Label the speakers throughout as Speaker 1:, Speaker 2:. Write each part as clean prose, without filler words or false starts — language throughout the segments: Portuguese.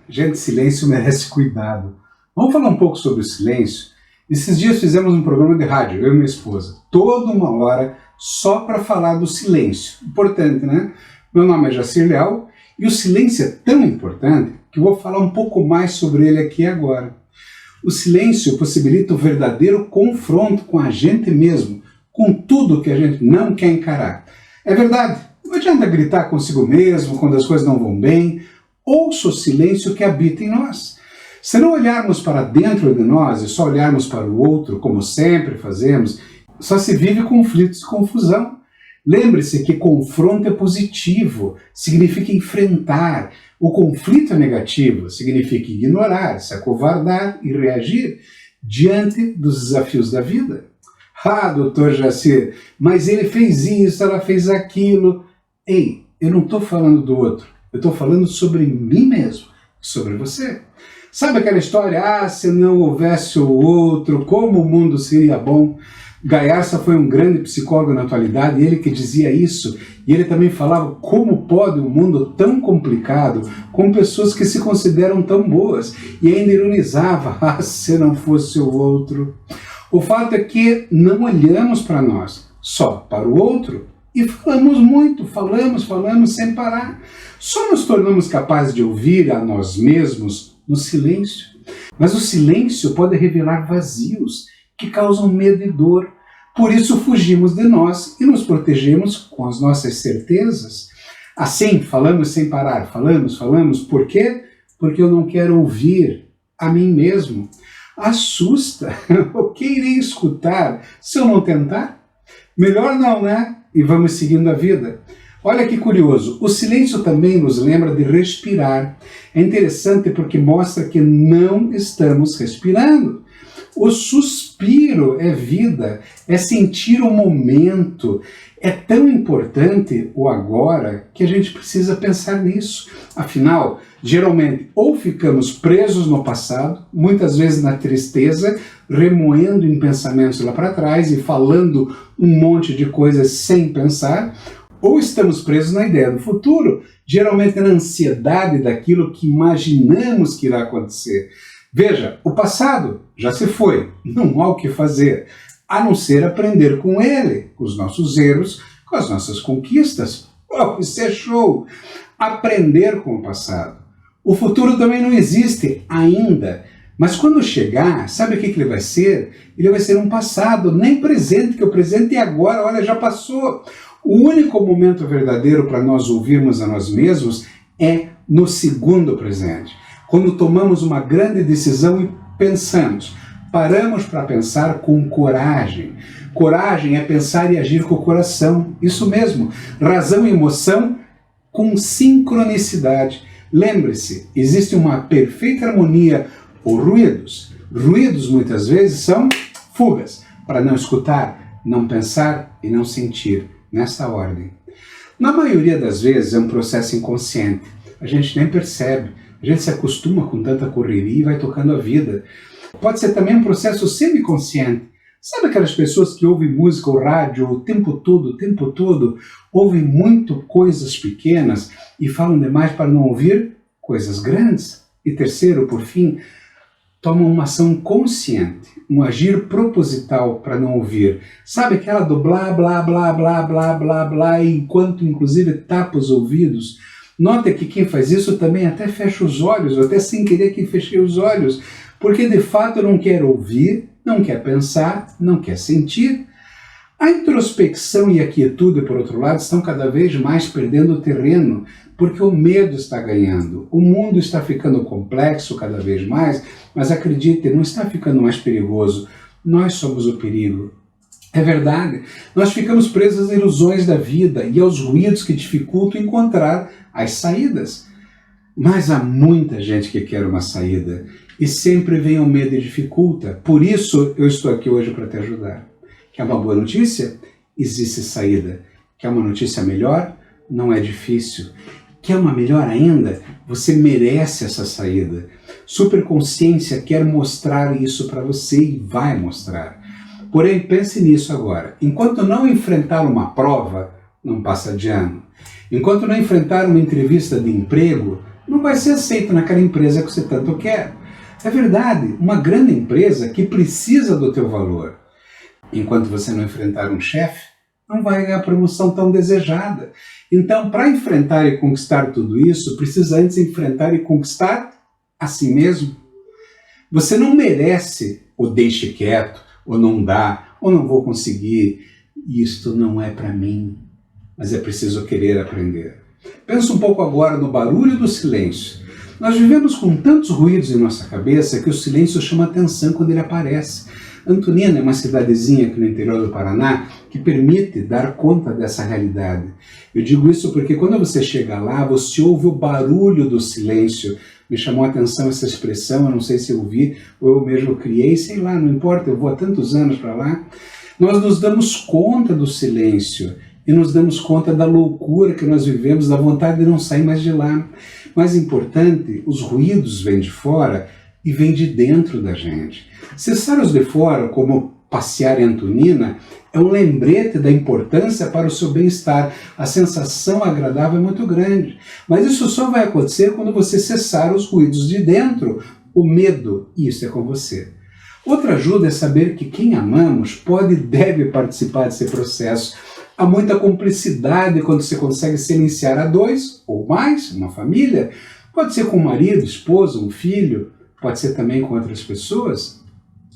Speaker 1: Gente, silêncio merece cuidado. Vamos falar um pouco sobre o silêncio? Esses dias fizemos um programa de rádio, eu e minha esposa, toda uma hora só para falar do silêncio. Importante, né? Meu nome é Jacir Leal e o silêncio é tão importante que eu vou falar um pouco mais sobre ele aqui agora. O silêncio possibilita o verdadeiro confronto com a gente mesmo, com tudo que a gente não quer encarar. É verdade, não adianta gritar consigo mesmo quando as coisas não vão bem. Ouça o silêncio que habita em nós. Se não olharmos para dentro de nós e só olharmos para o outro, como sempre fazemos, só se vive conflitos e confusão. Lembre-se que confronto é positivo, significa enfrentar. O conflito é negativo, significa ignorar, se acovardar e reagir diante dos desafios da vida. Ah, doutor Jacir, mas ele fez isso, ela fez aquilo. Ei, eu não estou falando do outro, eu estou falando sobre mim mesmo, sobre você. Sabe aquela história, se não houvesse o outro, como o mundo seria bom? Gaiarsa foi um grande psicólogo na atualidade, ele que dizia isso, e ele também falava como pode um mundo tão complicado, com pessoas que se consideram tão boas, e ainda ironizava, se não fosse o outro. O fato é que não olhamos para nós, só para o outro, e falamos muito, falamos sem parar. Só nos tornamos capazes de ouvir a nós mesmos no silêncio. Mas o silêncio pode revelar vazios que causam medo e dor. Por isso fugimos de nós e nos protegemos com as nossas certezas. Assim, falamos sem parar, falamos. Por quê? Porque eu não quero ouvir a mim mesmo. Assusta. O que irei escutar se eu não tentar? Melhor não, né? E vamos seguindo a vida. Olha que curioso, o silêncio também nos lembra de respirar. É interessante porque mostra que não estamos respirando. O suspiro é vida, é sentir o momento. É tão importante o agora que a gente precisa pensar nisso. Afinal, geralmente ou ficamos presos no passado, muitas vezes na tristeza, remoendo em pensamentos lá para trás e falando um monte de coisas sem pensar, ou estamos presos na ideia do futuro, geralmente na ansiedade daquilo que imaginamos que irá acontecer. Veja, o passado já se foi, não há o que fazer, a não ser aprender com ele, com os nossos erros, com as nossas conquistas. Oh, isso é show! Aprender com o passado. O futuro também não existe ainda, mas quando chegar, sabe o que ele vai ser? Ele vai ser um passado, nem presente, que o presente é agora, olha, já passou. O único momento verdadeiro para nós ouvirmos a nós mesmos é no segundo presente. Quando tomamos uma grande decisão e pensamos, paramos para pensar com coragem. Coragem é pensar e agir com o coração. Isso mesmo, razão e emoção com sincronicidade. Lembre-se, existe uma perfeita harmonia ou ruídos. Ruídos muitas vezes são fugas, para não escutar, não pensar e não sentir. Nessa ordem. Na maioria das vezes é um processo inconsciente. A gente nem percebe. A gente se acostuma com tanta correria e vai tocando a vida. Pode ser também um processo semiconsciente. Sabe aquelas pessoas que ouvem música ou rádio o tempo todo, ouvem muito coisas pequenas e falam demais para não ouvir coisas grandes? E terceiro, por fim, tomam uma ação consciente, um agir proposital para não ouvir. Sabe aquela do blá, blá, blá, blá, blá, blá, blá, enquanto inclusive tapa os ouvidos? Nota que quem faz isso também até fecha os olhos, ou até sem querer que feche os olhos, porque de fato não quer ouvir, não quer pensar, não quer sentir. A introspecção e a quietude, por outro lado, estão cada vez mais perdendo terreno, porque o medo está ganhando. O mundo está ficando complexo cada vez mais, mas acredite, não está ficando mais perigoso. Nós somos o perigo. É verdade, nós ficamos presos às ilusões da vida e aos ruídos que dificultam encontrar as saídas. Mas há muita gente que quer uma saída e sempre vem o medo e dificulta. Por isso eu estou aqui hoje para te ajudar. Quer uma boa notícia? Existe saída. Quer uma notícia melhor? Não é difícil. Quer uma melhor ainda? Você merece essa saída. Superconsciência quer mostrar isso para você e vai mostrar. Porém, pense nisso agora. Enquanto não enfrentar uma prova, não passa de ano. Enquanto não enfrentar uma entrevista de emprego, não vai ser aceito naquela empresa que você tanto quer. É verdade, uma grande empresa que precisa do teu valor. Enquanto você não enfrentar um chefe, não vai ganhar a promoção tão desejada. Então, para enfrentar e conquistar tudo isso, precisa antes enfrentar e conquistar a si mesmo. Você não merece o deixe quieto, ou não dá, ou não vou conseguir. Isto não é para mim, mas é preciso querer aprender. Pensa um pouco agora no barulho do silêncio. Nós vivemos com tantos ruídos em nossa cabeça que o silêncio chama atenção quando ele aparece. Antonina é uma cidadezinha aqui no interior do Paraná que permite dar conta dessa realidade. Eu digo isso porque quando você chega lá, você ouve o barulho do silêncio. Me chamou a atenção essa expressão, eu não sei se eu vi ou eu mesmo criei, sei lá, não importa, eu vou há tantos anos para lá. Nós nos damos conta do silêncio e nos damos conta da loucura que nós vivemos, da vontade de não sair mais de lá. Mais importante, os ruídos vêm de fora e vêm de dentro da gente. Cessar os de fora, como passear em Antonina, é um lembrete da importância para o seu bem-estar. A sensação agradável é muito grande. Mas isso só vai acontecer quando você cessar os ruídos de dentro. O medo, isso é com você. Outra ajuda é saber que quem amamos pode e deve participar desse processo. Há muita cumplicidade quando você consegue silenciar a dois ou mais, uma família. Pode ser com um marido, esposa, um filho, pode ser também com outras pessoas.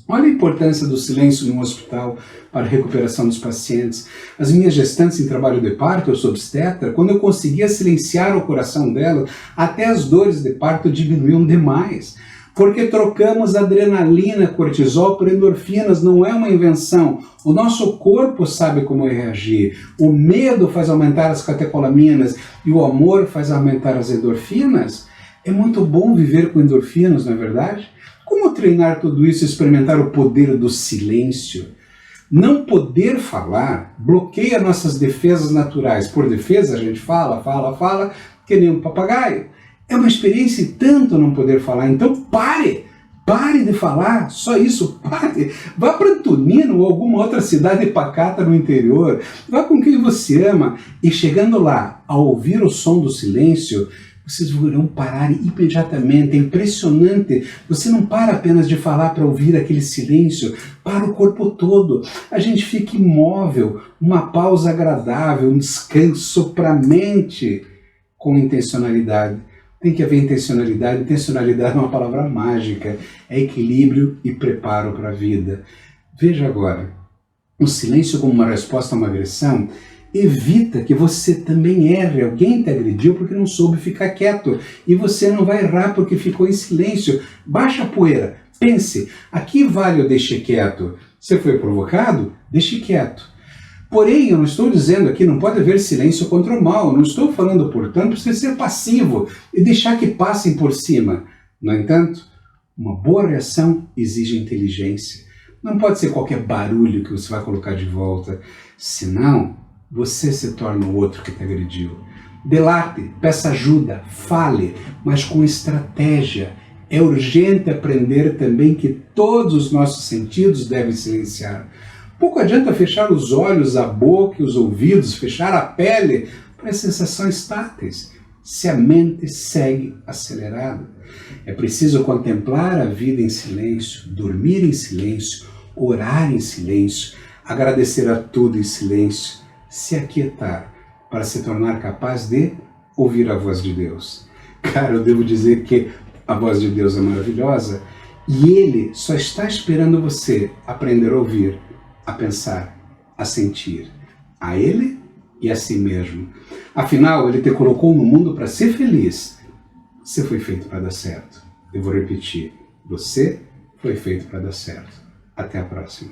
Speaker 1: Olha a importância do silêncio em um hospital para a recuperação dos pacientes. As minhas gestantes em trabalho de parto, eu sou obstetra, quando eu conseguia silenciar o coração dela, até as dores de parto diminuíam demais. Porque trocamos adrenalina, cortisol por endorfinas, não é uma invenção. O nosso corpo sabe como reagir. O medo faz aumentar as catecolaminas e o amor faz aumentar as endorfinas. É muito bom viver com endorfinas, não é verdade? Como treinar tudo isso e experimentar o poder do silêncio? Não poder falar bloqueia nossas defesas naturais. Por defesa a gente fala, que nem um papagaio. É uma experiência e tanto não poder falar, então pare de falar, só isso, pare. Vá para Antonina ou alguma outra cidade pacata no interior, vá com quem você ama e chegando lá, ao ouvir o som do silêncio, vocês vão parar imediatamente, é impressionante. Você não para apenas de falar para ouvir aquele silêncio, para o corpo todo. A gente fica imóvel, uma pausa agradável, um descanso para a mente com intencionalidade. Tem que haver intencionalidade. Intencionalidade é uma palavra mágica, é equilíbrio e preparo para a vida. Veja agora, o silêncio como uma resposta a uma agressão evita que você também erre. Alguém te agrediu porque não soube ficar quieto. E você não vai errar porque ficou em silêncio. Baixa a poeira. Pense, aqui vale o deixe quieto. Você foi provocado? Deixe quieto. Porém, eu não estou dizendo aqui, não pode haver silêncio contra o mal. Eu não estou falando, portanto, para você ser passivo e deixar que passem por cima. No entanto, uma boa reação exige inteligência. Não pode ser qualquer barulho que você vai colocar de volta. Senão, você se torna o outro que te agrediu. Delate, peça ajuda, fale, mas com estratégia. É urgente aprender também que todos os nossos sentidos devem silenciar. Pouco adianta fechar os olhos, a boca e os ouvidos, fechar a pele para sensações táteis, se a mente segue acelerada. É preciso contemplar a vida em silêncio, dormir em silêncio, orar em silêncio, agradecer a tudo em silêncio, se aquietar para se tornar capaz de ouvir a voz de Deus. Cara, eu devo dizer que a voz de Deus é maravilhosa e Ele só está esperando você aprender a ouvir, a pensar, a sentir, a Ele e a si mesmo. Afinal, Ele te colocou no mundo para ser feliz. Você foi feito para dar certo. Eu vou repetir, você foi feito para dar certo. Até a próxima.